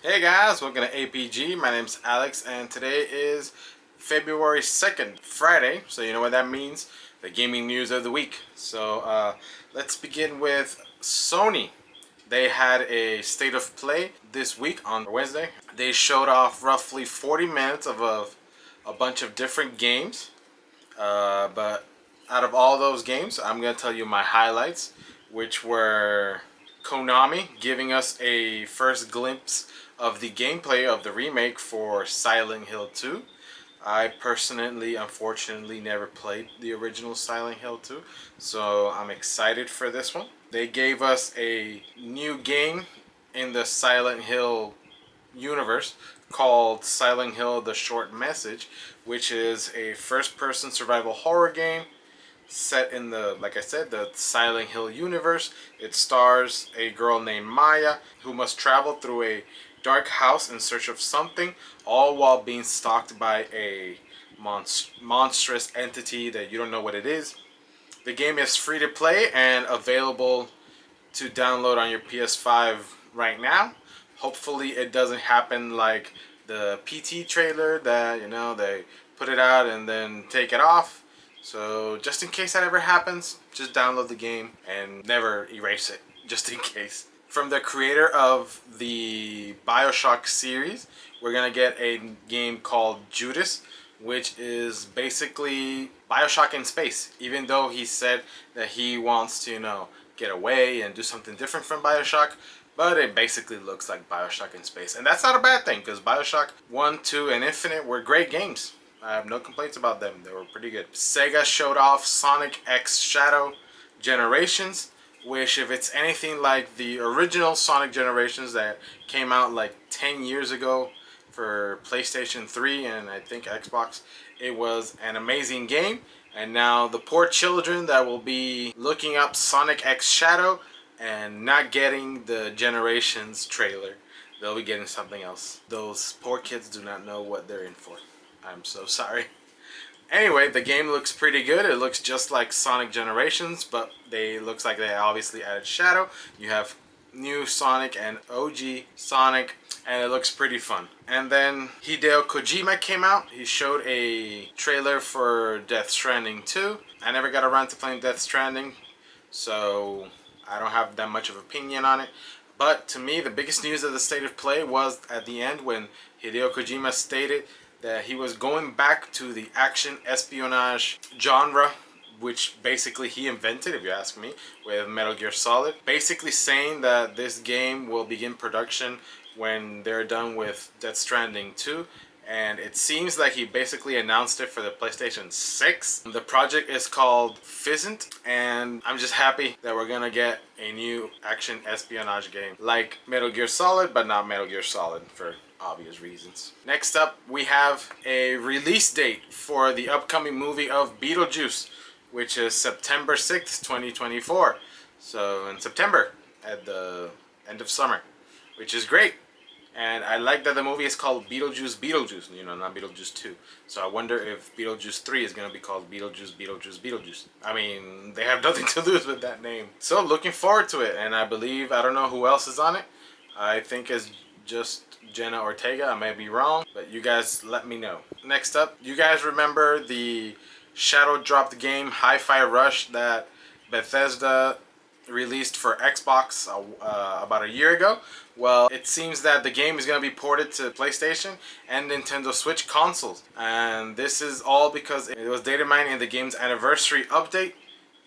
Hey guys, welcome to APG. My name's Alex, and today is February 2nd, Friday. So you know what that means? The gaming news of the week. So let's begin with Sony. They had a state of play this week on Wednesday. They showed off roughly 40 minutes of a bunch of different games. But out of all those games, I'm going to tell you my highlights, which were Konami giving us a first glimpse of the gameplay of the remake for Silent Hill 2. I personally, unfortunately, never played the original Silent Hill 2, so I'm excited for this one. They gave us a new game in the Silent Hill universe called Silent Hill The Short Message, which is a first-person survival horror game set in the, like I said, the Silent Hill universe. It stars a girl named Maya who must travel through a dark house in search of something, all while being stalked by a monstrous entity that you don't know what it is. The game is free to play and available to download on your PS5 right now. Hopefully it doesn't happen like the PT trailer that, they put it out and then take it off. So just in case that ever happens, just download the game and never erase it, just in case. From the creator of the BioShock series, we're going to get a game called Judas, which is basically BioShock in space. Even though he said that he wants to, get away and do something different from BioShock, but it basically looks like BioShock in space. And that's not a bad thing, because BioShock 1, 2, and Infinite were great games. I have no complaints about them. They were pretty good. Sega showed off Sonic X Shadow Generations, which, if it's anything like the original Sonic Generations that came out like 10 years ago for PlayStation 3 and I think Xbox, it was an amazing game. And now the poor children that will be looking up Sonic X Shadow and not getting the Generations trailer, they'll be getting something else. Those poor kids do not know what they're in for. I'm so sorry. Anyway, the game looks pretty good. It looks just like Sonic Generations, but looks like they obviously added Shadow. You have new Sonic and OG Sonic, and it looks pretty fun. And then Hideo Kojima came out. He showed a trailer for Death Stranding 2. I never got around to playing Death Stranding, so I don't have that much of an opinion on it. But to me, the biggest news of the state of play was at the end when Hideo Kojima stated that he was going back to the action espionage genre, which basically he invented, if you ask me, with Metal Gear Solid. Basically saying that this game will begin production when they're done with Death Stranding 2. And it seems like he basically announced it for the PlayStation 6. The project is called Pheasant, and I'm just happy that we're gonna get a new action espionage game like Metal Gear Solid, but not Metal Gear Solid for obvious reasons. Next up, we have a release date for the upcoming movie of Beetlejuice, which is September 6th, 2024. So in September, at the end of summer, which is great. And I like that the movie is called Beetlejuice, not Beetlejuice 2. So I wonder if Beetlejuice 3 is going to be called Beetlejuice, Beetlejuice, Beetlejuice. I mean, they have nothing to lose with that name. So looking forward to it. And I don't know who else is on it. I think it's just Jenna Ortega. I may be wrong, but you guys let me know. Next up, you guys remember the shadow dropped game Hi-Fi Rush that Bethesda released for Xbox about a year ago? Well, it seems that the game is going to be ported to PlayStation and Nintendo Switch consoles. And this is all because it was data mined in the game's anniversary update.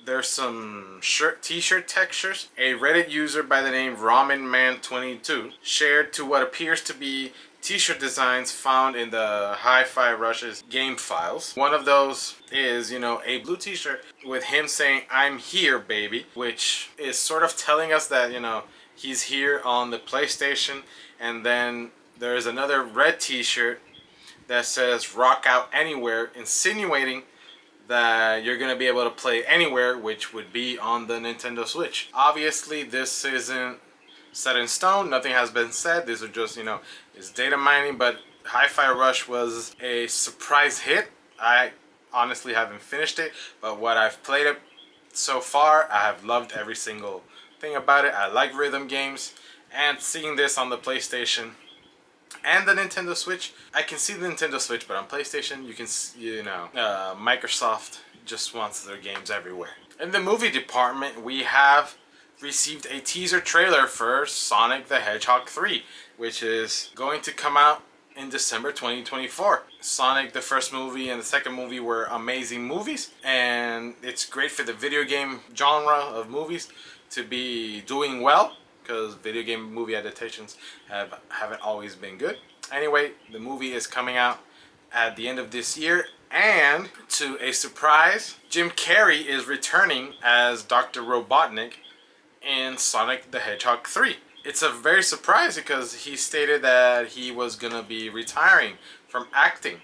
There's some t-shirt textures. A Reddit user by the name RamenMan22 shared to what appears to be t-shirt designs found in the Hi-Fi Rush's game files. One of those is, a blue t-shirt with him saying, "I'm here, baby," which is sort of telling us that, he's here on the PlayStation. And then there's another red t-shirt that says "Rock Out Anywhere," insinuating that you're going to be able to play anywhere, which would be on the Nintendo Switch. Obviously, this isn't set in stone. Nothing has been said. These are just, it's data mining, but Hi-Fi Rush was a surprise hit. I honestly haven't finished it, but what I've played it so far, I have loved every single thing about it. I like rhythm games, and seeing this on the PlayStation and the Nintendo Switch. I can see the Nintendo Switch, but on PlayStation, you can, Microsoft just wants their games everywhere. In the movie department, we have received a teaser trailer for Sonic the Hedgehog 3, which is going to come out in December 2024. Sonic, the first movie and the second movie were amazing movies, and it's great for the video game genre of movies to be doing well, because video game movie adaptations haven't always been good. Anyway, the movie is coming out at the end of this year, and to a surprise, Jim Carrey is returning as Dr. Robotnik in Sonic the Hedgehog 3. It's a very surprise because he stated that he was gonna be retiring from acting.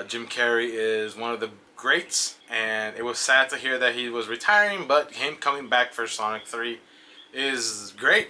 Jim Carrey is one of the greats, and it was sad to hear that he was retiring, but him coming back for Sonic 3 is great.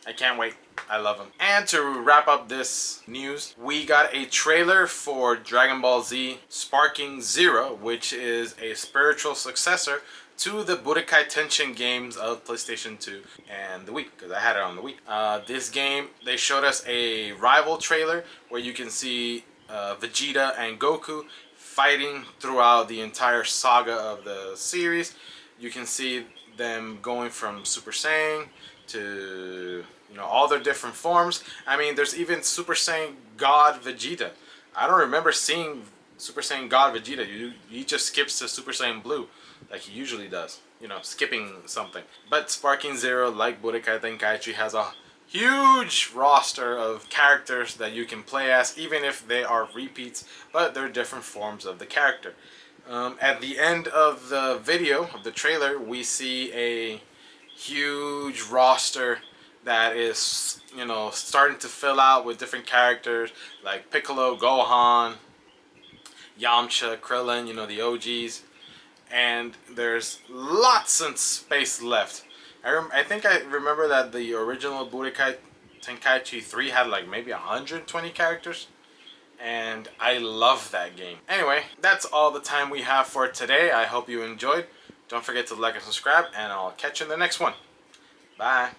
I can't wait. I love him. And to wrap up this news, we got a trailer for Dragon Ball Z Sparking Zero, which is a spiritual successor to the Budokai Tenchin games of PlayStation 2 and the Wii, because I had it on the Wii. This game, they showed us a rival trailer where you can see Vegeta and Goku fighting throughout the entire saga of the series. You can see them going from Super Saiyan to, all their different forms. I mean, there's even Super Saiyan God Vegeta. I don't remember seeing Super Saiyan God Vegeta. He just skips to Super Saiyan Blue like he usually does, skipping something. But Sparking Zero, like Budokai Tenkaichi, has a huge roster of characters that you can play as, even if they are repeats, but they're different forms of the character. At the end of the video, of the trailer, we see a huge roster that is, starting to fill out with different characters like Piccolo, Gohan, Yamcha, Krillin, the OGs. And there's lots of space left. I think I remember that the original Budokai Tenkaichi 3 had like maybe 120 characters. And I love that game. Anyway, that's all the time we have for today. I hope you enjoyed. Don't forget to like and subscribe, and I'll catch you in the next one. Bye.